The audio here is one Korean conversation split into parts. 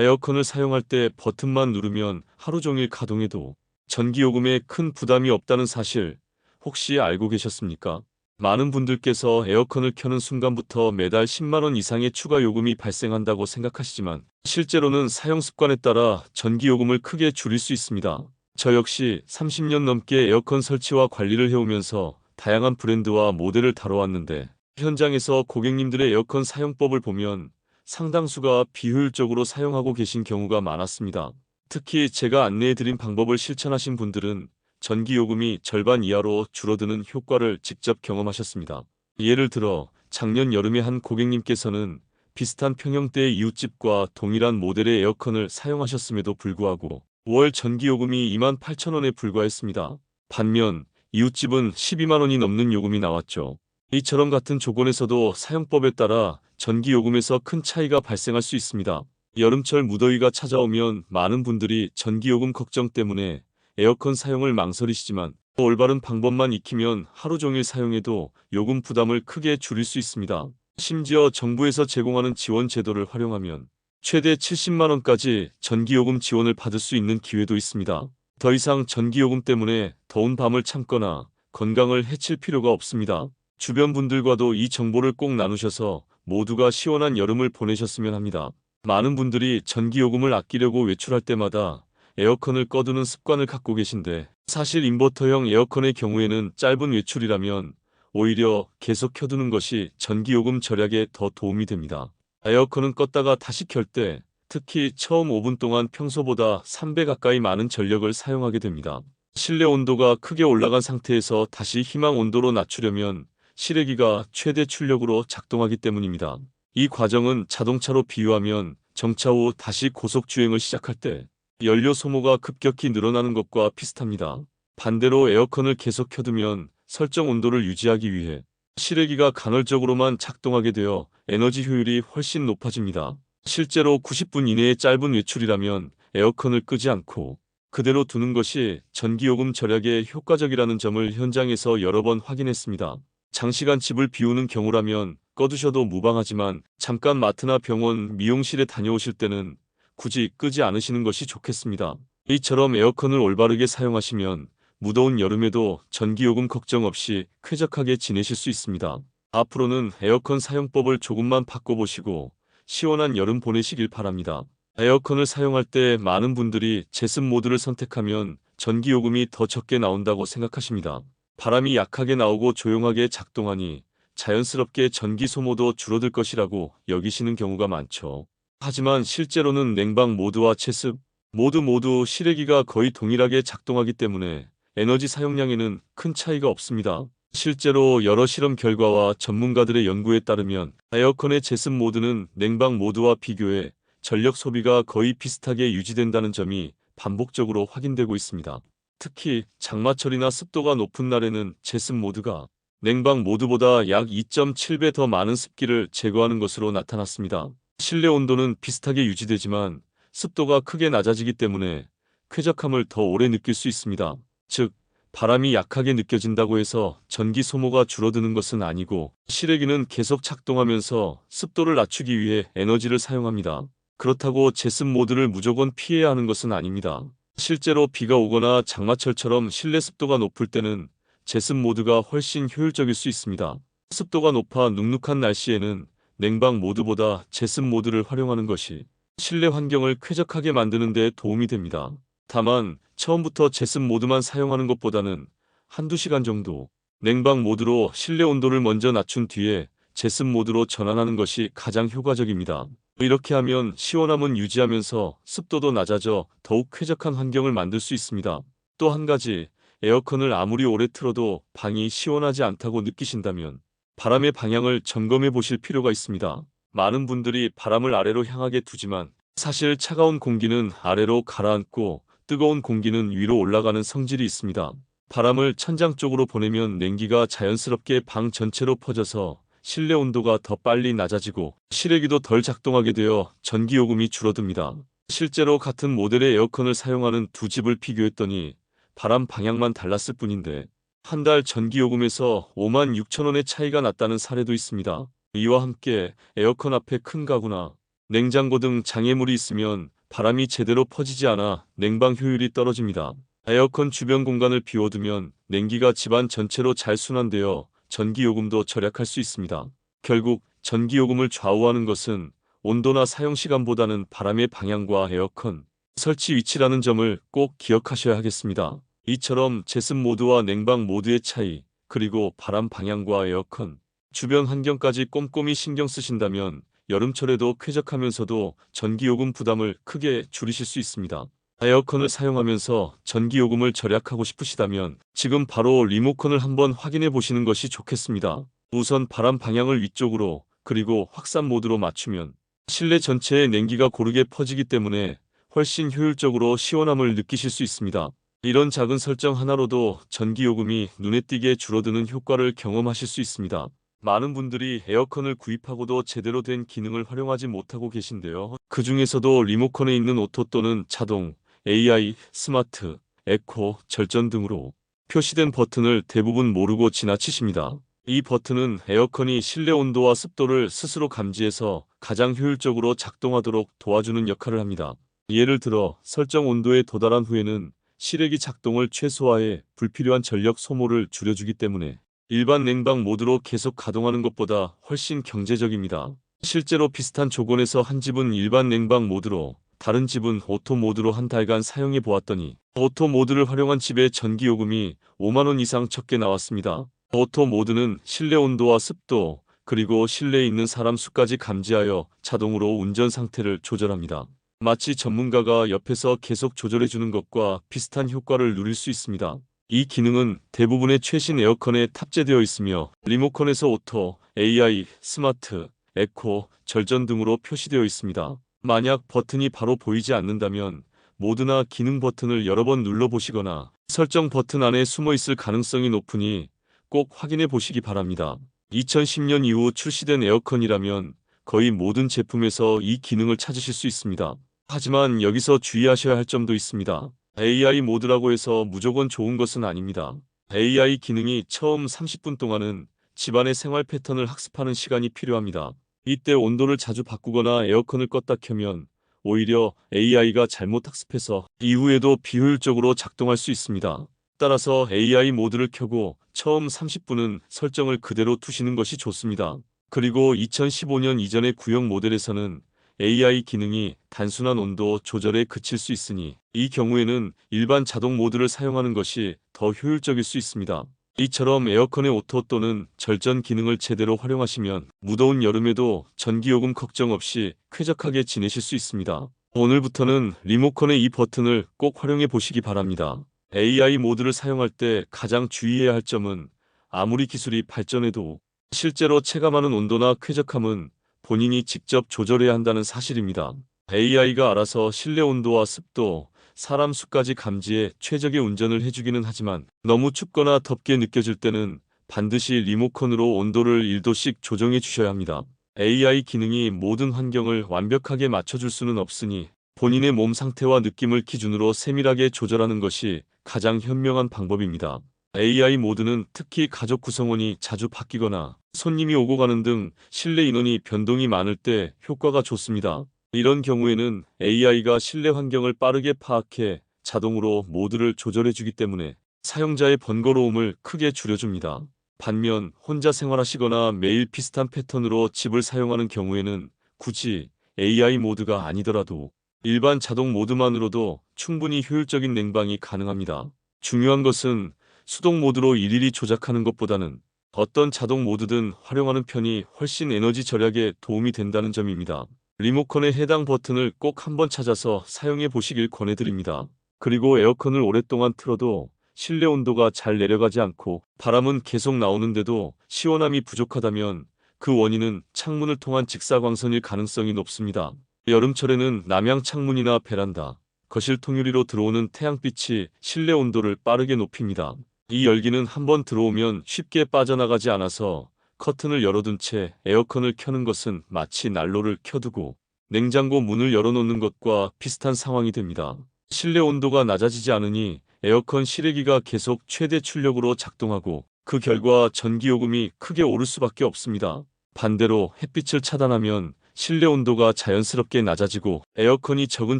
에어컨을 사용할 때 버튼만 누르면 하루 종일 가동해도 전기요금에 큰 부담이 없다는 사실 혹시 알고 계셨습니까? 많은 분들께서 에어컨을 켜는 순간부터 매달 10만 원 이상의 추가 요금이 발생한다고 생각하시지만 실제로는 사용 습관에 따라 전기요금을 크게 줄일 수 있습니다. 저 역시 30년 넘게 에어컨 설치와 관리를 해오면서 다양한 브랜드와 모델을 다뤄왔는데 현장에서 고객님들의 에어컨 사용법을 보면 상당수가 비효율적으로 사용하고 계신 경우가 많았습니다. 특히 제가 안내해드린 방법을 실천하신 분들은 전기요금이 절반 이하로 줄어드는 효과를 직접 경험하셨습니다. 예를 들어 작년 여름에 한 고객님께서는 비슷한 평형대의 이웃집과 동일한 모델의 에어컨을 사용하셨음에도 불구하고 월 전기요금이 28,000원에 불과했습니다. 반면 이웃집은 12만 원이 넘는 요금이 나왔죠. 이처럼 같은 조건에서도 사용법에 따라 전기요금에서 큰 차이가 발생할 수 있습니다. 여름철 무더위가 찾아오면 많은 분들이 전기요금 걱정 때문에 에어컨 사용을 망설이시지만 올바른 방법만 익히면 하루 종일 사용해도 요금 부담을 크게 줄일 수 있습니다. 심지어 정부에서 제공하는 지원 제도를 활용하면 최대 70만 원까지 전기요금 지원을 받을 수 있는 기회도 있습니다. 더 이상 전기요금 때문에 더운 밤을 참거나 건강을 해칠 필요가 없습니다. 주변 분들과도 이 정보를 꼭 나누셔서 모두가 시원한 여름을 보내셨으면 합니다. 많은 분들이 전기요금을 아끼려고 외출할 때마다 에어컨을 꺼두는 습관을 갖고 계신데 사실 인버터형 에어컨의 경우에는 짧은 외출이라면 오히려 계속 켜두는 것이 전기요금 절약에 더 도움이 됩니다. 에어컨은 껐다가 다시 켤 때 특히 처음 5분 동안 평소보다 3배 가까이 많은 전력을 사용하게 됩니다. 실내 온도가 크게 올라간 상태에서 다시 희망 온도로 낮추려면 실외기가 최대 출력으로 작동하기 때문입니다. 이 과정은 자동차로 비유하면 정차 후 다시 고속주행을 시작할 때 연료 소모가 급격히 늘어나는 것과 비슷합니다. 반대로 에어컨을 계속 켜두면 설정 온도를 유지하기 위해 실외기가 간헐적으로만 작동하게 되어 에너지 효율이 훨씬 높아집니다. 실제로 90분 이내의 짧은 외출이라면 에어컨을 끄지 않고 그대로 두는 것이 전기요금 절약에 효과적이라는 점을 현장에서 여러 번 확인했습니다. 장시간 집을 비우는 경우라면 꺼두셔도 무방하지만 잠깐 마트나 병원, 미용실에 다녀오실 때는 굳이 끄지 않으시는 것이 좋겠습니다. 이처럼 에어컨을 올바르게 사용하시면 무더운 여름에도 전기요금 걱정 없이 쾌적하게 지내실 수 있습니다. 앞으로는 에어컨 사용법을 조금만 바꿔보시고 시원한 여름 보내시길 바랍니다. 에어컨을 사용할 때 많은 분들이 제습 모드를 선택하면 전기요금이 더 적게 나온다고 생각하십니다. 바람이 약하게 나오고 조용하게 작동하니 자연스럽게 전기 소모도 줄어들 것이라고 여기시는 경우가 많죠. 하지만 실제로는 냉방 모드와 채습 모드 모두 실외기가 거의 동일하게 작동하기 때문에 에너지 사용량에는 큰 차이가 없습니다. 실제로 여러 실험 결과와 전문가들의 연구에 따르면 에어컨의 제습 모드는 냉방 모드와 비교해 전력 소비가 거의 비슷하게 유지된다는 점이 반복적으로 확인되고 있습니다. 특히 장마철이나 습도가 높은 날에는 제습 모드가 냉방 모드보다 약 2.7배 더 많은 습기를 제거하는 것으로 나타났습니다. 실내 온도는 비슷하게 유지되지만 습도가 크게 낮아지기 때문에 쾌적함을 더 오래 느낄 수 있습니다. 즉, 바람이 약하게 느껴진다고 해서 전기 소모가 줄어드는 것은 아니고 실외기는 계속 작동하면서 습도를 낮추기 위해 에너지를 사용합니다. 그렇다고 제습 모드를 무조건 피해야 하는 것은 아닙니다. 실제로 비가 오거나 장마철처럼 실내 습도가 높을 때는 제습 모드가 훨씬 효율적일 수 있습니다. 습도가 높아 눅눅한 날씨에는 냉방 모드보다 제습 모드를 활용하는 것이 실내 환경을 쾌적하게 만드는 데 도움이 됩니다. 다만 처음부터 제습 모드만 사용하는 것보다는 한두 시간 정도 냉방 모드로 실내 온도를 먼저 낮춘 뒤에 제습 모드로 전환하는 것이 가장 효과적입니다. 이렇게 하면 시원함은 유지하면서 습도도 낮아져 더욱 쾌적한 환경을 만들 수 있습니다. 또 한 가지, 에어컨을 아무리 오래 틀어도 방이 시원하지 않다고 느끼신다면 바람의 방향을 점검해 보실 필요가 있습니다. 많은 분들이 바람을 아래로 향하게 두지만 사실 차가운 공기는 아래로 가라앉고 뜨거운 공기는 위로 올라가는 성질이 있습니다. 바람을 천장 쪽으로 보내면 냉기가 자연스럽게 방 전체로 퍼져서 실내 온도가 더 빨리 낮아지고 실외기도 덜 작동하게 되어 전기요금이 줄어듭니다. 실제로 같은 모델의 에어컨을 사용하는 두 집을 비교했더니 바람 방향만 달랐을 뿐인데 한 달 전기요금에서 56,000원의 차이가 났다는 사례도 있습니다. 이와 함께 에어컨 앞에 큰 가구나 냉장고 등 장애물이 있으면 바람이 제대로 퍼지지 않아 냉방 효율이 떨어집니다. 에어컨 주변 공간을 비워두면 냉기가 집안 전체로 잘 순환되어 전기요금도 절약할 수 있습니다. 결국 전기요금을 좌우하는 것은 온도나 사용 시간보다는 바람의 방향과 에어컨 설치 위치라는 점을 꼭 기억하셔야 하겠습니다. 이처럼 제습 모드와 냉방 모드의 차이, 그리고 바람 방향과 에어컨 주변 환경까지 꼼꼼히 신경 쓰신다면 여름철에도 쾌적하면서도 전기요금 부담을 크게 줄이실 수 있습니다. 에어컨을 사용하면서 전기요금을 절약하고 싶으시다면 지금 바로 리모컨을 한번 확인해 보시는 것이 좋겠습니다. 우선 바람 방향을 위쪽으로, 그리고 확산 모드로 맞추면 실내 전체에 냉기가 고르게 퍼지기 때문에 훨씬 효율적으로 시원함을 느끼실 수 있습니다. 이런 작은 설정 하나로도 전기요금이 눈에 띄게 줄어드는 효과를 경험하실 수 있습니다. 많은 분들이 에어컨을 구입하고도 제대로 된 기능을 활용하지 못하고 계신데요. 그 중에서도 리모컨에 있는 오토 또는 자동, AI, 스마트, 에코, 절전 등으로 표시된 버튼을 대부분 모르고 지나치십니다. 이 버튼은 에어컨이 실내 온도와 습도를 스스로 감지해서 가장 효율적으로 작동하도록 도와주는 역할을 합니다. 예를 들어 설정 온도에 도달한 후에는 실외기 작동을 최소화해 불필요한 전력 소모를 줄여주기 때문에 일반 냉방 모드로 계속 가동하는 것보다 훨씬 경제적입니다. 실제로 비슷한 조건에서 한 집은 일반 냉방 모드로, 다른 집은 오토 모드로 한 달간 사용해 보았더니 오토 모드를 활용한 집의 전기요금이 5만 원 이상 적게 나왔습니다. 오토 모드는 실내 온도와 습도, 그리고 실내에 있는 사람 수까지 감지하여 자동으로 운전 상태를 조절합니다. 마치 전문가가 옆에서 계속 조절해주는 것과 비슷한 효과를 누릴 수 있습니다. 이 기능은 대부분의 최신 에어컨에 탑재되어 있으며 리모컨에서 오토, AI, 스마트, 에코, 절전 등으로 표시되어 있습니다. 만약 버튼이 바로 보이지 않는다면 모드나 기능 버튼을 여러 번 눌러보시거나 설정 버튼 안에 숨어 있을 가능성이 높으니 꼭 확인해 보시기 바랍니다. 2010년 이후 출시된 에어컨이라면 거의 모든 제품에서 이 기능을 찾으실 수 있습니다. 하지만 여기서 주의하셔야 할 점도 있습니다. AI 모드라고 해서 무조건 좋은 것은 아닙니다. AI 기능이 처음 30분 동안은 집안의 생활 패턴을 학습하는 시간이 필요합니다. 이때 온도를 자주 바꾸거나 에어컨을 껐다 켜면 오히려 AI가 잘못 학습해서 이후에도 비효율적으로 작동할 수 있습니다. 따라서 AI 모드를 켜고 처음 30분은 설정을 그대로 두시는 것이 좋습니다. 그리고 2015년 이전의 구형 모델에서는 AI 기능이 단순한 온도 조절에 그칠 수 있으니 이 경우에는 일반 자동 모드를 사용하는 것이 더 효율적일 수 있습니다. 이처럼 에어컨의 오토 또는 절전 기능을 제대로 활용하시면 무더운 여름에도 전기요금 걱정 없이 쾌적하게 지내실 수 있습니다. 오늘부터는 리모컨의 이 버튼을 꼭 활용해 보시기 바랍니다. AI 모드를 사용할 때 가장 주의해야 할 점은 아무리 기술이 발전해도 실제로 체감하는 온도나 쾌적함은 본인이 직접 조절해야 한다는 사실입니다. AI가 알아서 실내 온도와 습도, 사람 수까지 감지해 최적의 운전을 해주기는 하지만 너무 춥거나 덥게 느껴질 때는 반드시 리모컨으로 온도를 1도씩 조정해 주셔야 합니다. AI 기능이 모든 환경을 완벽하게 맞춰줄 수는 없으니 본인의 몸 상태와 느낌을 기준으로 세밀하게 조절하는 것이 가장 현명한 방법입니다. AI 모드는 특히 가족 구성원이 자주 바뀌거나 손님이 오고 가는 등 실내 인원이 변동이 많을 때 효과가 좋습니다. 이런 경우에는 AI가 실내 환경을 빠르게 파악해 자동으로 모드를 조절해주기 때문에 사용자의 번거로움을 크게 줄여줍니다. 반면 혼자 생활하시거나 매일 비슷한 패턴으로 집을 사용하는 경우에는 굳이 AI 모드가 아니더라도 일반 자동 모드만으로도 충분히 효율적인 냉방이 가능합니다. 중요한 것은 수동 모드로 일일이 조작하는 것보다는 어떤 자동 모드든 활용하는 편이 훨씬 에너지 절약에 도움이 된다는 점입니다. 리모컨의 해당 버튼을 꼭 한번 찾아서 사용해 보시길 권해드립니다. 그리고 에어컨을 오랫동안 틀어도 실내 온도가 잘 내려가지 않고 바람은 계속 나오는데도 시원함이 부족하다면 그 원인은 창문을 통한 직사광선일 가능성이 높습니다. 여름철에는 남향 창문이나 베란다, 거실 통유리로 들어오는 태양빛이 실내 온도를 빠르게 높입니다. 이 열기는 한번 들어오면 쉽게 빠져나가지 않아서 커튼을 열어둔 채 에어컨을 켜는 것은 마치 난로를 켜두고 냉장고 문을 열어놓는 것과 비슷한 상황이 됩니다. 실내 온도가 낮아지지 않으니 에어컨 실외기가 계속 최대 출력으로 작동하고 그 결과 전기요금이 크게 오를 수밖에 없습니다. 반대로 햇빛을 차단하면 실내 온도가 자연스럽게 낮아지고 에어컨이 적은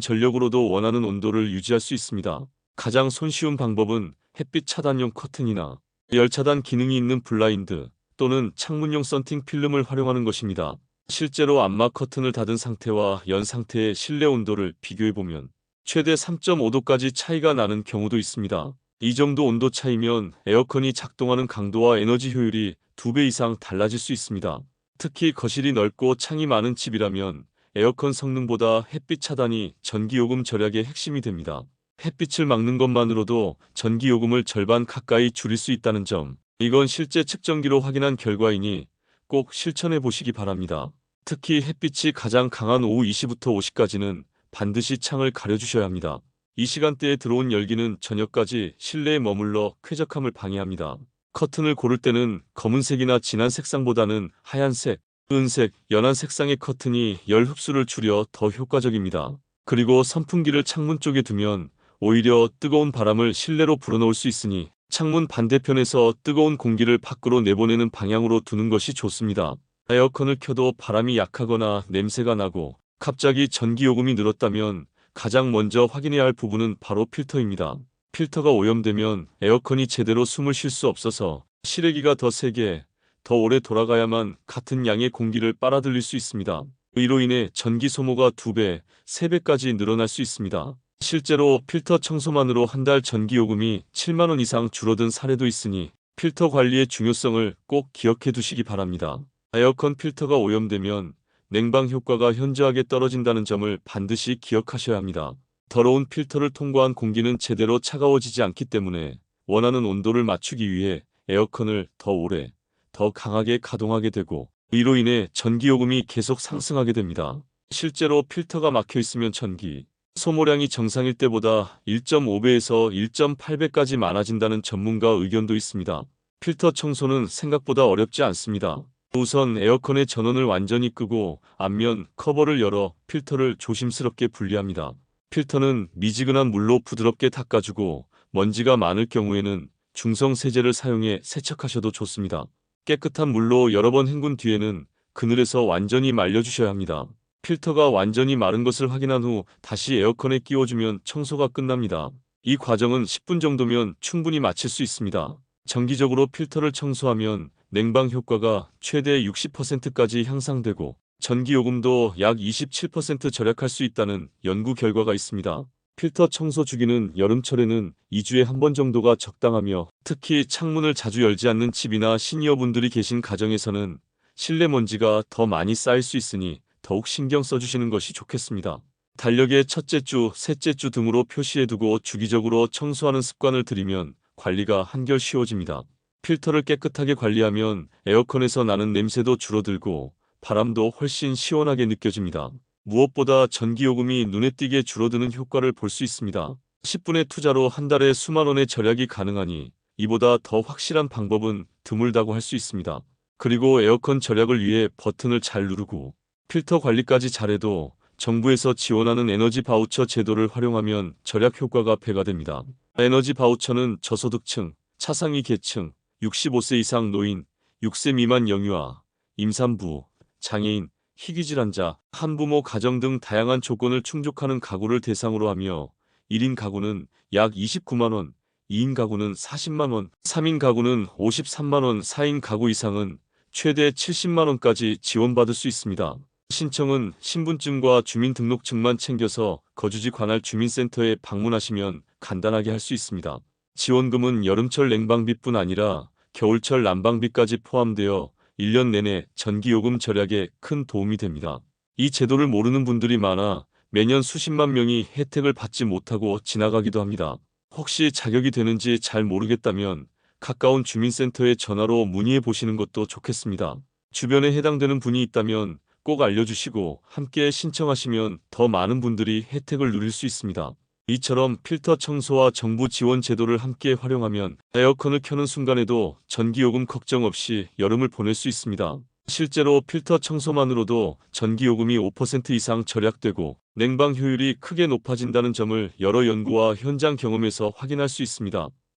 전력으로도 원하는 온도를 유지할 수 있습니다. 가장 손쉬운 방법은 햇빛 차단용 커튼이나 열 차단 기능이 있는 블라인드 또는 창문용 썬팅 필름을 활용하는 것입니다. 실제로 암막 커튼을 닫은 상태와 연 상태의 실내 온도를 비교해보면 최대 3.5도까지 차이가 나는 경우도 있습니다. 이 정도 온도 차이면 에어컨이 작동하는 강도와 에너지 효율이 2배 이상 달라질 수 있습니다. 특히 거실이 넓고 창이 많은 집이라면 에어컨 성능보다 햇빛 차단이 전기요금 절약의 핵심이 됩니다. 햇빛을 막는 것만으로도 전기요금을 절반 가까이 줄일 수 있다는 점, 이건 실제 측정기로 확인한 결과이니 꼭 실천해 보시기 바랍니다. 특히 햇빛이 가장 강한 오후 2시부터 5시까지는 반드시 창을 가려주셔야 합니다. 이 시간대에 들어온 열기는 저녁까지 실내에 머물러 쾌적함을 방해합니다. 커튼을 고를 때는 검은색이나 진한 색상보다는 하얀색, 은색, 연한 색상의 커튼이 열 흡수를 줄여 더 효과적입니다. 그리고 선풍기를 창문 쪽에 두면 오히려 뜨거운 바람을 실내로 불어넣을 수 있으니 창문 반대편에서 뜨거운 공기를 밖으로 내보내는 방향으로 두는 것이 좋습니다. 에어컨을 켜도 바람이 약하거나 냄새가 나고 갑자기 전기요금이 늘었다면 가장 먼저 확인해야 할 부분은 바로 필터입니다. 필터가 오염되면 에어컨이 제대로 숨을 쉴 수 없어서 실외기가 더 세게, 더 오래 돌아가야만 같은 양의 공기를 빨아들일 수 있습니다. 이로 인해 전기 소모가 2배, 3배까지 늘어날 수 있습니다. 실제로 필터 청소만으로 한 달 전기요금이 7만 원 이상 줄어든 사례도 있으니 필터 관리의 중요성을 꼭 기억해 두시기 바랍니다. 에어컨 필터가 오염되면 냉방 효과가 현저하게 떨어진다는 점을 반드시 기억하셔야 합니다. 더러운 필터를 통과한 공기는 제대로 차가워지지 않기 때문에 원하는 온도를 맞추기 위해 에어컨을 더 오래, 더 강하게 가동하게 되고 이로 인해 전기요금이 계속 상승하게 됩니다. 실제로 필터가 막혀 있으면 전기 소모량이 정상일 때보다 1.5배에서 1.8배까지 많아진다는 전문가 의견도 있습니다. 필터 청소는 생각보다 어렵지 않습니다. 우선 에어컨의 전원을 완전히 끄고 앞면 커버를 열어 필터를 조심스럽게 분리합니다. 필터는 미지근한 물로 부드럽게 닦아주고 먼지가 많을 경우에는 중성 세제를 사용해 세척하셔도 좋습니다. 깨끗한 물로 여러 번 헹군 뒤에는 그늘에서 완전히 말려주셔야 합니다. 필터가 완전히 마른 것을 확인한 후 다시 에어컨에 끼워주면 청소가 끝납니다. 이 과정은 10분 정도면 충분히 마칠 수 있습니다. 정기적으로 필터를 청소하면 냉방 효과가 최대 60%까지 향상되고 전기요금도 약 27% 절약할 수 있다는 연구 결과가 있습니다. 필터 청소 주기는 여름철에는 2주에 한 번 정도가 적당하며 특히 창문을 자주 열지 않는 집이나 시니어분들이 계신 가정에서는 실내 먼지가 더 많이 쌓일 수 있으니 더욱 신경 써주시는 것이 좋겠습니다. 달력에 첫째 주, 셋째 주 등으로 표시해두고 주기적으로 청소하는 습관을 들이면 관리가 한결 쉬워집니다. 필터를 깨끗하게 관리하면 에어컨에서 나는 냄새도 줄어들고 바람도 훨씬 시원하게 느껴집니다. 무엇보다 전기요금이 눈에 띄게 줄어드는 효과를 볼 수 있습니다. 10분의 투자로 한 달에 수만 원의 절약이 가능하니 이보다 더 확실한 방법은 드물다고 할 수 있습니다. 그리고 에어컨 절약을 위해 버튼을 잘 누르고 필터 관리까지 잘해도 정부에서 지원하는 에너지 바우처 제도를 활용하면 절약 효과가 배가 됩니다. 에너지 바우처는 저소득층, 차상위 계층, 65세 이상 노인, 6세 미만 영유아, 임산부, 장애인, 희귀질환자, 한부모 가정 등 다양한 조건을 충족하는 가구를 대상으로 하며 1인 가구는 약 29만 원, 2인 가구는 40만 원, 3인 가구는 53만 원, 4인 가구 이상은 최대 70만 원까지 지원받을 수 있습니다. 신청은 신분증과 주민등록증만 챙겨서 거주지 관할 주민센터에 방문하시면 간단하게 할 수 있습니다. 지원금은 여름철 냉방비뿐 아니라 겨울철 난방비까지 포함되어 1년 내내 전기요금 절약에 큰 도움이 됩니다. 이 제도를 모르는 분들이 많아 매년 수십만 명이 혜택을 받지 못하고 지나가기도 합니다. 혹시 자격이 되는지 잘 모르겠다면 가까운 주민센터에 전화로 문의해 보시는 것도 좋겠습니다. 주변에 해당되는 분이 있다면 꼭 알려주시고 함께 신청하시면 더 많은 분들이 혜택을 누릴 수 있습니다. 이처럼 필터 청소와 정부 지원 제도를 함께 활용하면 에어컨을 켜는 순간에도 전기요금 걱정 없이 여름을 보낼 수 있습니다. 실제로 필터 청소만으로도 전기요금이 5% 이상 절약되고 냉방 효율이 크게 높아진다는 점을 여러 연구와 현장 경험에서 확인할 수 있습니다.